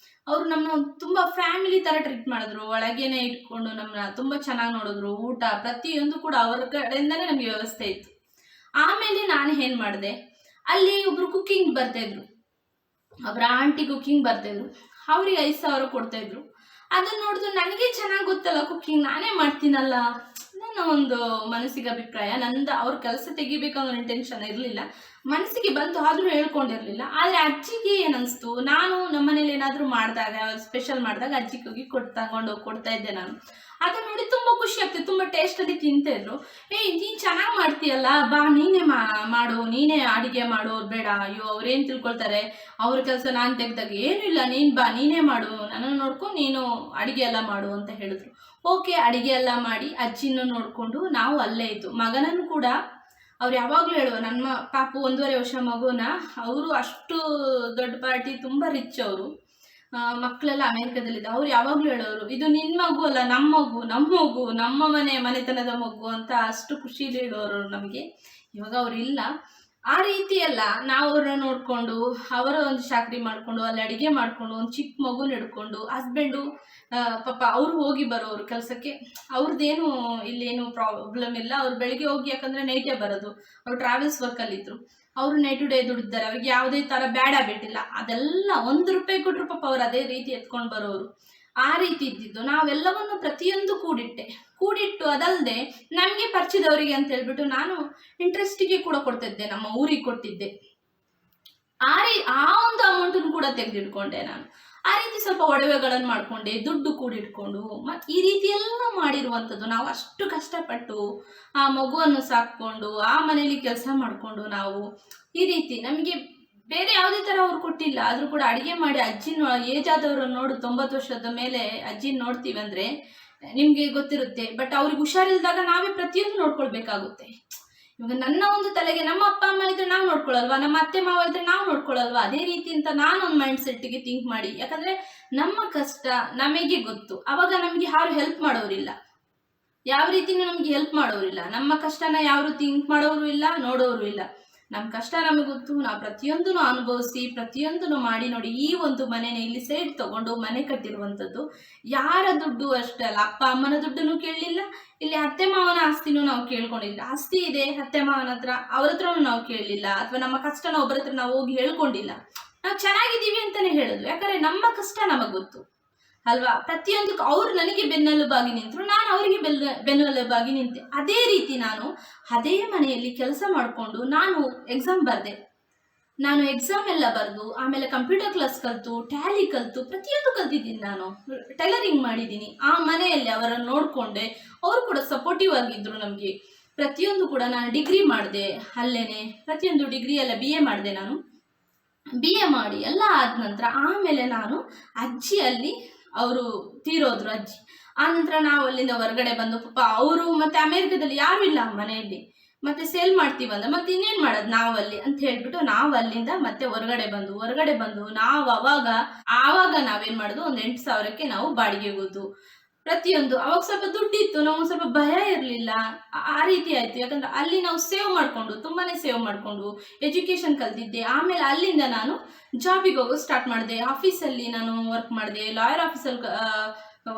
ಅವರು ನಮ್ಮನ್ನ ತುಂಬ ಫ್ಯಾಮಿಲಿ ಥರ ಟ್ರೀಟ್ ಮಾಡಿದ್ರು, ಒಳಗೇನೆ ಇಟ್ಕೊಂಡು ನಮ್ಮನ್ನ ತುಂಬ ಚೆನ್ನಾಗಿ ನೋಡಿದ್ರು. ಊಟ ಪ್ರತಿಯೊಂದು ಕೂಡ ಅವ್ರ ಕಡೆಯಿಂದನೇ ನಮಗೆ ವ್ಯವಸ್ಥೆ ಇತ್ತು. ಆಮೇಲೆ ನಾನು ಏನು ಮಾಡಿದೆ, ಅಲ್ಲಿ ಒಬ್ರು ಕುಕ್ಕಿಂಗ್ ಬರ್ತಾಯಿದ್ರು, ಒಬ್ಬರ ಆಂಟಿ ಕುಕ್ಕಿಂಗ್ ಬರ್ತಾಯಿದ್ರು, ಅವ್ರಿಗೆ 5,000 ಕೊಡ್ತಾಯಿದ್ರು. ಅದನ್ನ ನೋಡಿದ್ರು ನನಗೆ ಚೆನ್ನಾಗಿ ಗೊತ್ತಲ್ಲ ಕುಕ್ಕಿಂಗ್, ನಾನೇ ಮಾಡ್ತೀನಲ್ಲ, ನನ್ನ ಒಂದು ಮನಸ್ಸಿಗೆ ಅಭಿಪ್ರಾಯ. ನಂದು ಅವ್ರ ಕೆಲಸ ತೆಗಿಬೇಕು ಅನ್ನೋ ಇಂಟೆನ್ಷನ್ ಇರಲಿಲ್ಲ, ಮನಸ್ಸಿಗೆ ಬಂತು, ಆದರೂ ಹೇಳ್ಕೊಂಡಿರಲಿಲ್ಲ. ಆದರೆ ಅಜ್ಜಿಗೆ ಏನನ್ನಿಸ್ತು, ನಾನು ನಮ್ಮ ಮನೇಲಿ ಏನಾದರೂ ಮಾಡಿದಾಗ, ಸ್ಪೆಷಲ್ ಮಾಡಿದಾಗ ಅಜ್ಜಿಗೆ ಹೋಗಿ ತಗೊಂಡೋಗಿ ಕೊಡ್ತಾ ಇದ್ದೆ ನಾನು. ಅದನ್ನ ನೋಡಿ ತುಂಬ ಖುಷಿ ಆಗ್ತಿತ್ತು, ತುಂಬ ಟೇಸ್ಟಲ್ಲಿ ತಿಂತಿದ್ರು. ನೀನು ಚೆನ್ನಾಗಿ ಮಾಡ್ತೀಯಲ್ಲ, ಬಾ ನೀನೇ ಮಾಡು, ನೀನೇ ಅಡುಗೆ ಮಾಡು, ಬೇಡ ಅಯ್ಯೋ ಅವ್ರೇನು ತಿಳ್ಕೊಳ್ತಾರೆ, ಅವ್ರ ಕೆಲಸ ನಾನು ತೆಗ್ದಾಗ ಏನೂ ಇಲ್ಲ, ನೀನು ಬಾ ನೀನೇ ಮಾಡು, ನನ್ನನ್ನು ನೋಡ್ಕೊಂಡು ನೀನು ಅಡುಗೆ ಎಲ್ಲ ಮಾಡು ಅಂತ ಹೇಳಿದ್ರು. ಓಕೆ, ಅಡುಗೆ ಎಲ್ಲ ಮಾಡಿ ಅಜ್ಜಿನೂ ನೋಡಿಕೊಂಡು ನಾವು ಅಲ್ಲೇ ಇದ್ದು. ಮಗನನ್ನು ಕೂಡ ಅವ್ರು ಯಾವಾಗಲೂ ಹೇಳುವ, ನನ್ನ ಪಾಪು 1.5 ವರ್ಷ ಮಗುನ, ಅವರು ಅಷ್ಟು ದೊಡ್ಡ ಪಾರ್ಟಿ, ತುಂಬ ರಿಚ್ ಅವರು, ಮಕ್ಕಳೆಲ್ಲ ಅಮೇರಿಕಾದಲ್ಲಿದ್ದ. ಅವ್ರು ಯಾವಾಗಲೂ ಹೇಳೋರು, ಇದು ನಿನ್ನ ಮಗು ಅಲ್ಲ, ನಮ್ಮ ಮಗು, ನಮ್ಮ ಮಗು, ನಮ್ಮ ಮನೆತನದ ಮಗು ಅಂತ ಅಷ್ಟು ಖುಷಿಲಿ ಹೇಳೋರು ನಮಗೆ. ಇವಾಗ ಅವ್ರು ಇಲ್ಲ. ಆ ರೀತಿ ಎಲ್ಲ ನಾವು ಅವ್ರನ್ನ ನೋಡಿಕೊಂಡು, ಅವರ ಒಂದು ಚಾಕರಿ ಮಾಡಿಕೊಂಡು, ಅಲ್ಲಿ ಅಡುಗೆ ಮಾಡಿಕೊಂಡು, ಒಂದು ಚಿಕ್ಕ ಮಗುನ ಹಿಡ್ಕೊಂಡು, ಹಸ್ಬೆಂಡು ಪಾಪ ಅವರು ಹೋಗಿ ಬರೋರು ಕೆಲಸಕ್ಕೆ. ಅವ್ರದ್ದೇನು ಇಲ್ಲೇನು ಪ್ರಾಬ್ಲಮ್ ಇಲ್ಲ, ಅವ್ರು ಬೆಳಿಗ್ಗೆ ಹೋಗಿ, ಯಾಕಂದರೆ ನೈಟೇ ಬರೋದು, ಅವ್ರು ಟ್ರಾವೆಲ್ಸ್ ವರ್ಕಲ್ಲಿದ್ದರು, ಅವರು ನೈಟ್ ಟು ಡೇ ದುಡಿದ್ದಾರೆ, ಅವ್ರಿಗೆ ಯಾವುದೇ ಥರ ಬ್ಯಾಡ್ ಹ್ಯಾಬಿಟ್ ಇಲ್ಲ. ಅದೆಲ್ಲ 1 ರೂಪಾಯಿ ಕೊಟ್ಟರು ಪಾಪ ಅವ್ರು ಅದೇ ರೀತಿ ಎತ್ಕೊಂಡು ಬರೋರು. ಆ ರೀತಿ ಇದ್ದಿದ್ದು. ನಾವೆಲ್ಲವನ್ನು ಪ್ರತಿಯೊಂದು ಕೂಡಿಟ್ಟು ಅದಲ್ಲದೆ ನಮಗೆ ಪರಿಚಯದವರಿಗೆ ಅಂತ ಹೇಳ್ಬಿಟ್ಟು ನಾನು ಇಂಟ್ರೆಸ್ಟಿಗೆ ಕೂಡ ಕೊಡ್ತಿದ್ದೆ, ನಮ್ಮ ಊರಿಗೆ ಕೊಟ್ಟಿದ್ದೆ. ಆ ಒಂದು ಅಮೌಂಟನ್ನು ಕೂಡ ತೆಗೆದಿಟ್ಕೊಂಡೆ ನಾನು. ಆ ರೀತಿ ಸ್ವಲ್ಪ ಒಡವೆಗಳನ್ನು ಮಾಡಿಕೊಂಡೆ, ದುಡ್ಡು ಕೂಡಿಟ್ಕೊಂಡು, ಮತ್ತು ಈ ರೀತಿ ಎಲ್ಲ ಮಾಡಿರುವಂಥದ್ದು. ನಾವು ಅಷ್ಟು ಕಷ್ಟಪಟ್ಟು ಆ ಮಗುವನ್ನು ಸಾಕ್ಕೊಂಡು, ಆ ಮನೇಲಿ ಕೆಲಸ ಮಾಡಿಕೊಂಡು, ನಾವು ಈ ರೀತಿ ನಮಗೆ ಬೇರೆ ಯಾವುದೇ ಥರ ಅವ್ರು ಕೊಟ್ಟಿಲ್ಲ. ಆದರೂ ಕೂಡ ಅಡುಗೆ ಮಾಡಿ ಅಜ್ಜಿನ, ಏಜ್ ಆದವ್ರನ್ನ ನೋಡು, 90 ವರ್ಷದ ಮೇಲೆ ಅಜ್ಜಿನ ನೋಡ್ತೀವಿ ಅಂದರೆ ನಿಮಗೆ ಗೊತ್ತಿರುತ್ತೆ. ಬಟ್ ಅವ್ರಿಗೆ ಹುಷಾರಿಲ್ದಾಗ ನಾವೇ ಪ್ರತಿಯೊಂದು ನೋಡ್ಕೊಳ್ಬೇಕಾಗುತ್ತೆ. ಇವಾಗ ನನ್ನ ಒಂದು ತಲೆಗೆ ನಮ್ಮ ಅಪ್ಪ ಅಮ್ಮ ಇದ್ರೆ ನಾವು ನೋಡ್ಕೊಳ್ಳಲ್ವಾ, ನಮ್ಮ ಅತ್ತೆ ಮಾವ ಇದ್ರೆ ನಾವು ನೋಡ್ಕೊಳ್ಳಲ್ವಾ, ಅದೇ ರೀತಿ ಅಂತ ನಾನೊಂದು ಮೈಂಡ್ ಸೆಟ್ಟಿಗೆ ಥಿಂಕ್ ಮಾಡಿ. ಯಾಕಂದರೆ ನಮ್ಮ ಕಷ್ಟ ನಮಗೆ ಗೊತ್ತು, ಅವಾಗ ನಮಗೆ ಯಾರು ಹೆಲ್ಪ್ ಮಾಡೋರಿಲ್ಲ, ಯಾವ ರೀತಿನೂ ನಮಗೆ ಹೆಲ್ಪ್ ಮಾಡೋರಿಲ್ಲ. ನಮ್ಮ ಕಷ್ಟನ ಯಾರು ಥಿಂಕ್ ಮಾಡೋರು ಇಲ್ಲ, ನೋಡೋರು ಇಲ್ಲ. ನಮ್ಮ ಕಷ್ಟ ನಮಗೆ ಗೊತ್ತು, ನಾವು ಪ್ರತಿಯೊಂದನ್ನು ಅನುಭವಿಸಿ ಪ್ರತಿಯೊಂದನ್ನು ಮಾಡಿ ನೋಡಿ ಈ ಒಂದು ಮನೆನ ಇಲ್ಲಿ ಸೈಡ್ ತಗೊಂಡು ಮನೆ ಕಟ್ಟಿರುವಂಥದ್ದು. ಯಾರ ದುಡ್ಡು ಅಷ್ಟೇ ಅಲ್ಲ, ಅಪ್ಪ ಅಮ್ಮನ ದುಡ್ಡನ್ನು ಕೇಳಲಿಲ್ಲ, ಇಲ್ಲಿ ಅತ್ತೆ ಮಾವನ ಆಸ್ತಿನೂ ನಾವು ಕೇಳ್ಕೊಂಡಿಲ್ಲ. ಆಸ್ತಿ ಇದೆ ಅತ್ತೆ ಮಾವನ ಹತ್ರ, ಅವ್ರ ಹತ್ರನೂ ನಾವು ಕೇಳಲಿಲ್ಲ, ಅಥವಾ ನಮ್ಮ ಕಷ್ಟನ ಒಬ್ಬರ ಹತ್ರ ನಾವು ಹೋಗಿ ಹೇಳ್ಕೊಂಡಿಲ್ಲ. ನಾವು ಚೆನ್ನಾಗಿದ್ದೀವಿ ಅಂತಲೇ ಹೇಳೋದು, ಯಾಕಂದರೆ ನಮ್ಮ ಕಷ್ಟ ನಮಗೆ ಗೊತ್ತು ಅಲ್ವಾ. ಪ್ರತಿಯೊಂದಕ್ಕೂ ಅವ್ರು ನನಗೆ ಬೆನ್ನೆಲುಬಾಗಿ ನಿಂತರು, ನಾನು ಅವರಿಗೆ ಬೆನ್ನೆಲುಬಾಗಿ ನಿಂತೆ. ಅದೇ ರೀತಿ ನಾನು ಅದೇ ಮನೆಯಲ್ಲಿ ಕೆಲಸ ಮಾಡಿಕೊಂಡು ನಾನು ಎಕ್ಸಾಮ್ ಬರೆದೆ. ನಾನು ಎಕ್ಸಾಮ್ ಎಲ್ಲ ಬರೆದು ಆಮೇಲೆ ಕಂಪ್ಯೂಟರ್ ಕ್ಲಾಸ್ ಕಲಿತು, ಟ್ಯಾಲಿ ಕಲಿತು, ಪ್ರತಿಯೊಂದು ಕಲ್ತಿದ್ದೀನಿ. ನಾನು ಟೈಲರಿಂಗ್ ಮಾಡಿದ್ದೀನಿ. ಆ ಮನೆಯಲ್ಲಿ ಅವರನ್ನು ನೋಡಿಕೊಂಡೆ, ಅವರು ಕೂಡ ಸಪೋರ್ಟಿವ್ ಆಗಿದ್ದರು ನಮಗೆ. ಪ್ರತಿಯೊಂದು ಕೂಡ ನಾನು ಡಿಗ್ರಿ ಮಾಡಿದೆ ಅಲ್ಲೇ, ಪ್ರತಿಯೊಂದು ಡಿಗ್ರಿ ಎಲ್ಲ BA ಮಾಡಿದೆ. ನಾನು BA ಮಾಡಿ ಎಲ್ಲ ಆದ ನಂತರ ಆಮೇಲೆ ನಾನು ಅಜ್ಜಿಯಲ್ಲಿ ಅವರು ತೀರೋದ್ರು ಅಜ್ಜಿ. ಆ ನಂತರ ನಾವು ಅಲ್ಲಿಂದ ಹೊರಗಡೆ ಬಂದು, ಪಾಪ ಅವರು ಮತ್ತು ಅಮೇರಿಕಾದಲ್ಲಿ ಯಾರೂ ಇಲ್ಲ ಮನೆಯಲ್ಲಿ, ಮತ್ತೆ ಸೇಲ್ ಮಾಡ್ತೀವಂದ ಮತ್ತೆ ಇನ್ನೇನು ಮಾಡೋದು ನಾವಲ್ಲಿ ಅಂತ ಹೇಳ್ಬಿಟ್ಟು ನಾವು ಅಲ್ಲಿಂದ ಮತ್ತೆ ಹೊರಗಡೆ ಬಂದು ನಾವು ಆವಾಗ ನಾವೇನು ಮಾಡೋದು, ಒಂದು 8,000ಕ್ಕೆ ನಾವು ಬಾಡಿಗೆ ಹೋದು. ಪ್ರತಿಯೊಂದು. ಅವಾಗ ಸ್ವಲ್ಪ ದುಡ್ಡಿತ್ತು, ನಮಗೆ ಸ್ವಲ್ಪ ಭಯ ಇರಲಿಲ್ಲ, ಆ ರೀತಿ ಆಯ್ತು. ಯಾಕಂದ್ರೆ ಅಲ್ಲಿ ನಾವು ಸೇವ್ ಮಾಡ್ಕೊಂಡು, ತುಂಬಾನೇ ಸೇವ್ ಮಾಡ್ಕೊಂಡು ಎಜುಕೇಶನ್ ಕಲ್ತಿದ್ದೆ. ಆಮೇಲೆ ಅಲ್ಲಿಂದ ನಾನು ಜಾಬಿಗೆ ಹೋಗೋದು ಸ್ಟಾರ್ಟ್ ಮಾಡಿದೆ. ಆಫೀಸಲ್ಲಿ ನಾನು ವರ್ಕ್ ಮಾಡಿದೆ, ಲಾಯರ್ ಆಫೀಸಲ್ಲಿ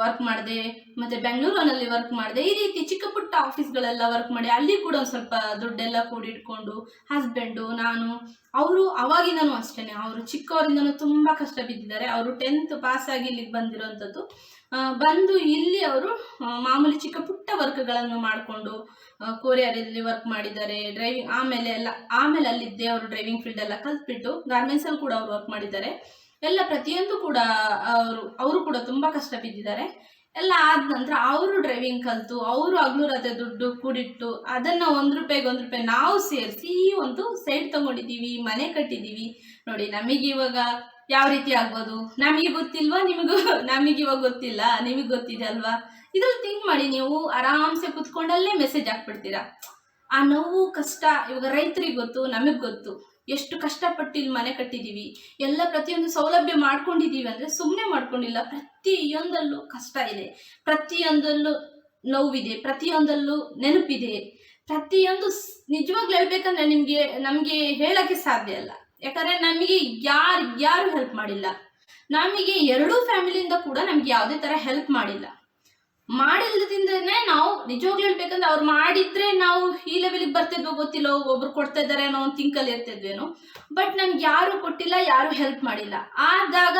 ವರ್ಕ್ ಮಾಡಿದೆ, ಮತ್ತೆ ಬೆಂಗಳೂರಿನಲ್ಲಿ ವರ್ಕ್ ಮಾಡಿದೆ. ಈ ರೀತಿ ಚಿಕ್ಕ ಪುಟ್ಟ ಆಫೀಸ್ಗಳೆಲ್ಲ ವರ್ಕ್ ಮಾಡಿ ಅಲ್ಲಿ ಕೂಡ ಒಂದು ಸ್ವಲ್ಪ ದುಡ್ಡೆಲ್ಲ ಕೂಡಿಟ್ಕೊಂಡು ಹಸ್ಬೆಂಡು ನಾನು, ಅವರು ಅವಾಗಿಂದನೂ ಅಷ್ಟೇ, ಅವರು ಚಿಕ್ಕವರಿಂದನೂ ತುಂಬ ಕಷ್ಟ ಬಿದ್ದಿದ್ದಾರೆ. ಅವರು 10th ಪಾಸ್ ಆಗಿ ಇಲ್ಲಿಗೆ ಬಂದಿರೋಂಥದ್ದು. ಬಂದು ಇಲ್ಲಿ ಅವರು ಮಾಮೂಲಿ ಚಿಕ್ಕ ಪುಟ್ಟ ವರ್ಕ್ಗಳನ್ನು ಮಾಡಿಕೊಂಡು ಕೊರಿಯರಲ್ಲಿ ವರ್ಕ್ ಮಾಡಿದ್ದಾರೆ, ಡ್ರೈವಿಂಗ್. ಆಮೇಲೆ ಅಲ್ಲಿದ್ದೆ ಅವರು ಡ್ರೈವಿಂಗ್ ಫೀಲ್ಡ್ ಎಲ್ಲ ಕಲ್ತ್ಬಿಟ್ಟು ಗಾರ್ಮೆಂಟ್ಸಲ್ಲಿ ಕೂಡ ಅವರು ವರ್ಕ್ ಮಾಡಿದ್ದಾರೆ. ಎಲ್ಲ ಪ್ರತಿಯೊಂದು ಕೂಡ ಅವರು ಕೂಡ ತುಂಬ ಕಷ್ಟ ಬಿದ್ದಿದ್ದಾರೆ. ಎಲ್ಲ ಆದ ನಂತರ ಅವರು ಡ್ರೈವಿಂಗ್ ಕಲಿತು, ಅವರು ಹಗಲು ರಾತ್ರಿ ದುಡ್ಡು ಕೂಡಿಟ್ಟು ಅದನ್ನು ₹1 ನಾವು ಸೇರಿಸಿ ಒಂದು ಸೈಟ್ ತಗೊಂಡಿದ್ದೀವಿ, ಮನೆ ಕಟ್ಟಿದ್ದೀವಿ. ನೋಡಿ, ನಮಗೆ ಇವಾಗ ಯಾವ ರೀತಿ ಆಗ್ಬೋದು, ನಮಗೆ ಗೊತ್ತಿಲ್ವಾ? ನಮಗೆ ಇವಾಗ ಗೊತ್ತಿಲ್ಲ, ನಿಮಗೆ ಗೊತ್ತಿದೆ ಅಲ್ವಾ? ಇದ್ರಲ್ಲಿ ಥಿಂಕ್ ಮಾಡಿ, ನೀವು ಆರಾಮ್ಸೆ ಕುತ್ಕೊಂಡಲ್ಲೇ ಮೆಸೇಜ್ ಹಾಕ್ಬಿಡ್ತೀರಾ. ಆ ನೋವು ಕಷ್ಟ ಇವಾಗ ರೈತರಿಗೆ ಗೊತ್ತು, ನಮಗೆ ಗೊತ್ತು. ಎಷ್ಟು ಕಷ್ಟಪಟ್ಟು ಇಲ್ಲಿ ಮನೆ ಕಟ್ಟಿದ್ದೀವಿ, ಎಲ್ಲ ಪ್ರತಿಯೊಂದು ಸೌಲಭ್ಯ ಮಾಡ್ಕೊಂಡಿದ್ದೀವಿ ಅಂದರೆ ಸುಮ್ಮನೆ ಮಾಡ್ಕೊಂಡಿಲ್ಲ. ಪ್ರತಿಯೊಂದಲ್ಲೂ ಕಷ್ಟ ಇದೆ, ಪ್ರತಿಯೊಂದಲ್ಲೂ ನೋವಿದೆ, ಪ್ರತಿಯೊಂದಲ್ಲೂ ನೆನಪಿದೆ. ಪ್ರತಿಯೊಂದು ನಿಜವಾಗ್ಲೂ ಹೇಳ್ಬೇಕಂದ್ರೆ ನಮಗೆ ಹೇಳಕ್ಕೆ ಸಾಧ್ಯ ಇಲ್ಲ. ಯಾಕಂದರೆ ನಮಗೆ ಯಾರು ಹೆಲ್ಪ್ ಮಾಡಿಲ್ಲ. ನಮಗೆ ಎರಡೂ ಫ್ಯಾಮಿಲಿಯಿಂದ ಕೂಡ ನಮ್ಗೆ ಯಾವುದೇ ಥರ ಹೆಲ್ಪ್ ಮಾಡಿಲ್ಲದಿಂದನೇ ನಾವು ನಿಜವಾಗ್ಲೂ ಹೇಳ್ಬೇಕಂದ್ರೆ ಅವ್ರು ಮಾಡಿದ್ರೆ ನಾವು ಈ ಲೆವೆಲಿಗೆ ಬರ್ತಿದ್ವೋ ಗೊತ್ತಿಲ್ಲ, ಒಬ್ರು ಕೊಡ್ತಾ ಇದ್ದಾರೆ ಅನ್ನೋ ಒಂದು ಥಿಂಕಲ್ಲಿ ಇರ್ತಿದ್ವೇನೋ. ಬಟ್ ನಮ್ಗೆ ಯಾರು ಕೊಟ್ಟಿಲ್ಲ, ಯಾರು ಹೆಲ್ಪ್ ಮಾಡಿಲ್ಲ. ಆದಾಗ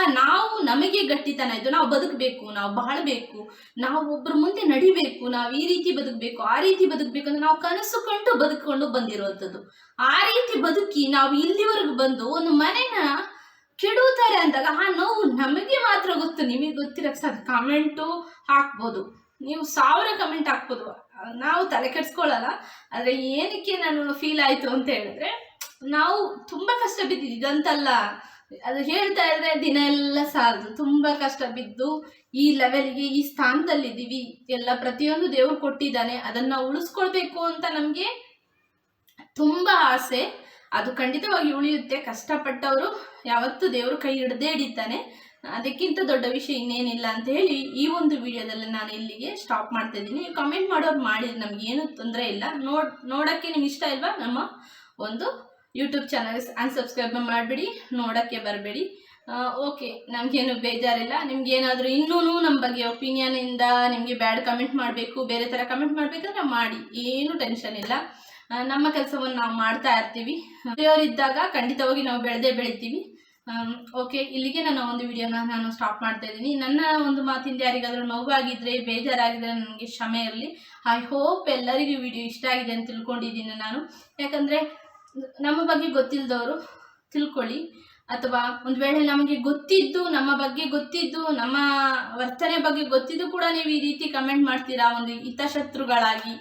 ನಮಗೆ ಗಟ್ಟಿತನ ಇದ್ದು ನಾವು ಬದುಕಬೇಕು, ನಾವು ಬಾಳಬೇಕು, ನಾವು ಒಬ್ರ ಮುಂದೆ ನಡಿಬೇಕು, ನಾವು ಈ ರೀತಿ ಬದುಕಬೇಕು, ಆ ರೀತಿ ಬದುಕಬೇಕು ಅಂತ ನಾವು ಕನಸು ಕಂಡು ಬದುಕೊಂಡು ಬಂದಿರುವಂಥದ್ದು. ಆ ರೀತಿ ಬದುಕಿ ನಾವು ಇಲ್ಲಿವರೆಗೂ ಬಂದು ಒಂದು ಮನೆನ ಕೆಡುತ್ತಾರೆ ಅಂದಾಗ ಆ ನೋವು ನಮಗೆ ಮಾತ್ರ ಗೊತ್ತು. ನಿಮಗೆ ಗೊತ್ತಿರಕ್ಕೆ ಸಾಧ್ಯ. ಕಮೆಂಟು ಹಾಕ್ಬೋದು, ನೀವು 1000 ಕಮೆಂಟ್ ಹಾಕ್ಬೋದು, ನಾವು ತಲೆ ಕೆಡಿಸ್ಕೊಳ್ಳಲ್ಲ. ಆದರೆ ಏನಕ್ಕೆ ನಾನು ಫೀಲ್ ಆಯಿತು ಅಂತ ಹೇಳಿದ್ರೆ, ನಾವು ತುಂಬ ಕಷ್ಟ ಬಿದ್ದಿದ್ದು ಇದಂತಲ್ಲ, ಅದು ಹೇಳ್ತಾ ಇದ್ರೆ ದಿನ ಎಲ್ಲ ಸಾಲದು. ತುಂಬ ಕಷ್ಟ ಬಿದ್ದು ಈ ಲೆವೆಲ್ಗೆ, ಈ ಸ್ಥಾನದಲ್ಲಿದ್ದೀವಿ. ಎಲ್ಲ ಪ್ರತಿಯೊಂದು ದೇವರು ಕೊಟ್ಟಿದ್ದಾನೆ, ಅದನ್ನು ಉಳಿಸ್ಕೊಳ್ಬೇಕು ಅಂತ ನಮಗೆ ತುಂಬ ಆಸೆ. ಅದು ಖಂಡಿತವಾಗಿ ಉಳಿಯುತ್ತೆ. ಕಷ್ಟಪಟ್ಟವರು ಯಾವತ್ತೂ ದೇವರು ಕೈ ಹಿಡ್ದೇ ಹಿಡಿತಾನೆ. ಅದಕ್ಕಿಂತ ದೊಡ್ಡ ವಿಷಯ ಇನ್ನೇನಿಲ್ಲ ಅಂತ ಹೇಳಿ ಈ ಒಂದು ವಿಡಿಯೋದಲ್ಲಿ ನಾನು ಇಲ್ಲಿಗೆ ಸ್ಟಾಪ್ ಮಾಡ್ತಾ ಇದ್ದೀನಿ. ಕಮೆಂಟ್ ಮಾಡೋರು ಮಾಡಿ, ನಮಗೇನು ತೊಂದರೆ ಇಲ್ಲ. ನೋಡೋಕ್ಕೆ ನಿಮ್ಗೆ ಇಷ್ಟ ಇಲ್ವಾ ನಮ್ಮ ಒಂದು ಯೂಟ್ಯೂಬ್ ಚಾನಲ್ ಅನ್ಸಬ್ಸ್ಕ್ರೈಬ್ ಮಾಡಿಬಿಡಿ, ನೋಡೋಕ್ಕೆ ಬರಬೇಡಿ. ಓಕೆ, ನಮಗೇನು ಬೇಜಾರಿಲ್ಲ. ನಿಮ್ಗೇನಾದರೂ ಇನ್ನೂ ನಮ್ಮ ಬಗ್ಗೆ ಒಪಿನಿಯನಿಂದ ನಿಮಗೆ ಬ್ಯಾಡ್ ಕಮೆಂಟ್ ಮಾಡಬೇಕು, ಬೇರೆ ಥರ ಕಮೆಂಟ್ ಮಾಡಬೇಕಂದ್ರೆ ಮಾಡಿ, ಏನು ಟೆನ್ಷನ್ ಇಲ್ಲ. ನಮ್ಮ ಕೆಲಸವನ್ನು ನಾವು ಮಾಡ್ತಾ ಇರ್ತೀವಿ. ದೇವರಿದ್ದಾಗ ಖಂಡಿತವಾಗಿ ನಾವು ಬೆಳಿತೀವಿ. ಓಕೆ, ಇಲ್ಲಿಗೆ ನನ್ನ ಒಂದು ವಿಡಿಯೋನ ನಾನು ಸ್ಟಾಪ್ ಮಾಡ್ತಾ ಇದ್ದೀನಿ. ನನ್ನ ಒಂದು ಮಾತಿಂದ ಯಾರಿಗಾದರೂ ನೋವಾಗಿದ್ರೆ, ಬೇಜಾರಾಗಿದ್ರೆ ನನಗೆ ಕ್ಷಮೆ ಇರಲಿ. ಐ ಹೋಪ್ ಎಲ್ಲರಿಗೂ ವಿಡಿಯೋ ಇಷ್ಟ ಆಗಿದೆ ಅಂತ ತಿಳ್ಕೊಂಡಿದ್ದೀನಿ ನಾನು. ಯಾಕಂದರೆ ನಮ್ಮ ಬಗ್ಗೆ ಗೊತ್ತಿಲ್ಲದವರು ತಿಳ್ಕೊಳ್ಳಿ, ಅಥವಾ ಒಂದು ವೇಳೆ ನಮಗೆ ಗೊತ್ತಿದ್ದು, ನಮ್ಮ ಬಗ್ಗೆ ಗೊತ್ತಿದ್ದು, ನಮ್ಮ ವರ್ತನೆ ಬಗ್ಗೆ ಗೊತ್ತಿದ್ದು ಕೂಡ ನೀವು ಈ ರೀತಿ ಕಮೆಂಟ್ ಮಾಡ್ತೀರಾ ಒಂದು ಹಿತಶತ್ರುಗಳಾಗಿ,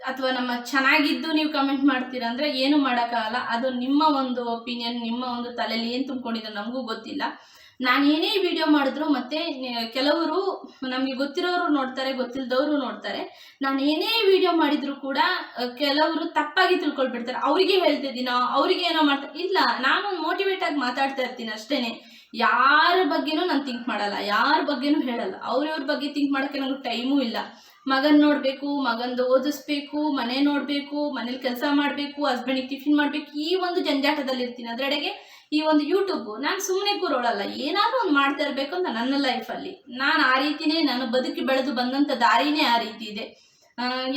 ಅಥವಾ ನಮ್ಮ ಚೆನ್ನಾಗಿದ್ದು ನೀವು ಕಮೆಂಟ್ ಮಾಡ್ತೀರಾ ಅಂದರೆ ಏನು ಮಾಡೋಕ್ಕಾಗಲ್ಲ. ಅದು ನಿಮ್ಮ ಒಂದು ಒಪಿನಿಯನ್, ನಿಮ್ಮ ಒಂದು ತಲೆಯಲ್ಲಿ ಏನು ತುಂಬ್ಕೊಂಡಿದೆ ನಮಗೂ ಗೊತ್ತಿಲ್ಲ. ನಾನು ಏನೇ ವಿಡಿಯೋ ಮಾಡಿದ್ರು, ಮತ್ತು ಕೆಲವರು ನಮಗೆ ಗೊತ್ತಿರೋರು ನೋಡ್ತಾರೆ, ಗೊತ್ತಿಲ್ಲದವರು ನೋಡ್ತಾರೆ. ನಾನು ಏನೇ ವಿಡಿಯೋ ಮಾಡಿದ್ರು ಕೂಡ ಕೆಲವರು ತಪ್ಪಾಗಿ ತಿಳ್ಕೊಳ್ಬಿಡ್ತಾರೆ. ಅವರಿಗೆ ಹೇಳ್ತಿದ್ದೀನೋ, ಅವರಿಗೆ ಏನೋ ಮಾಡ್ತಾರೆ. ಇಲ್ಲ, ನಾನು ಮೋಟಿವೇಟ್ ಆಗಿ ಮಾತಾಡ್ತಾ ಇರ್ತೀನಿ ಅಷ್ಟೇ. ಯಾರ ಬಗ್ಗೆನೂ ನಾನು ಥಿಂಕ್ ಮಾಡಲ್ಲ, ಯಾರ ಬಗ್ಗೆನೂ ಹೇಳಲ್ಲ. ಅವ್ರವ್ರ ಬಗ್ಗೆ ಥಿಂಕ್ ಮಾಡೋಕ್ಕೆ ನನಗೆ ಟೈಮೂ ಇಲ್ಲ. ಮಗನ ನೋಡಬೇಕು, ಮಗಂದು ಓದಿಸ್ಬೇಕು, ಮನೆ ನೋಡಬೇಕು, ಮನೇಲಿ ಕೆಲಸ ಮಾಡಬೇಕು, ಹಸ್ಬೆಂಡಿಗೆ ಟಿಫಿನ್ ಮಾಡಬೇಕು, ಈ ಒಂದು ಜಂಜಾಟದಲ್ಲಿ ಇರ್ತೀನಿ. ಅದರೆಡೆಗೆ ಈ ಒಂದು ಯೂಟ್ಯೂಬು ನಾನು ಸುಮ್ಮನೆ ಕೂರೋಳಲ್ಲ, ಏನಾದರೂ ಒಂದು ಮಾಡ್ತಾ ಇರಬೇಕು ಅಂತ ನನ್ನ ಲೈಫಲ್ಲಿ. ನಾನು ಆ ರೀತಿನೇ, ನಾನು ಬದುಕಿ ಬೆಳೆದು ಬಂದಂಥ ದಾರಿನೇ ಆ ರೀತಿ ಇದೆ.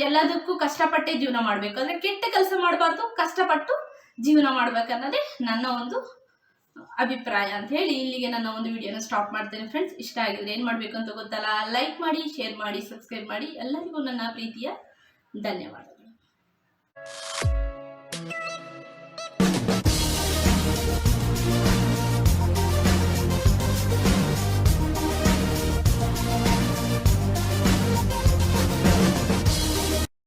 ಎಲ್ಲದಕ್ಕೂ ಕಷ್ಟಪಟ್ಟೆ ಜೀವನ ಮಾಡಬೇಕು. ಅಂದರೆ ಕೆಟ್ಟ ಕೆಲಸ ಮಾಡಬಾರ್ದು, ಕಷ್ಟಪಟ್ಟು ಜೀವನ ಮಾಡ್ಬೇಕನ್ನೋದೇ ನನ್ನ ಒಂದು ಅಭಿಪ್ರಾಯ ಅಂತ ಹೇಳಿ ಇಲ್ಲಿಗೆ ನನ್ನ ಒಂದು ವಿಡಿಯೋನ ಸ್ಟಾಪ್ ಮಾಡ್ತೇನೆ. ಫ್ರೆಂಡ್ಸ್, ಇಷ್ಟ ಆಗಿದ್ರೆ ಏನು ಮಾಡಬೇಕು ಅಂತ ಗೊತ್ತಲ್ಲ, ಲೈಕ್ ಮಾಡಿ, ಶೇರ್ ಮಾಡಿ, ಸಬ್ಸ್ಕ್ರೈಬ್ ಮಾಡಿ. ಎಲ್ಲರಿಗೂ ನನ್ನ ಪ್ರೀತಿಯ ಧನ್ಯವಾದಗಳು.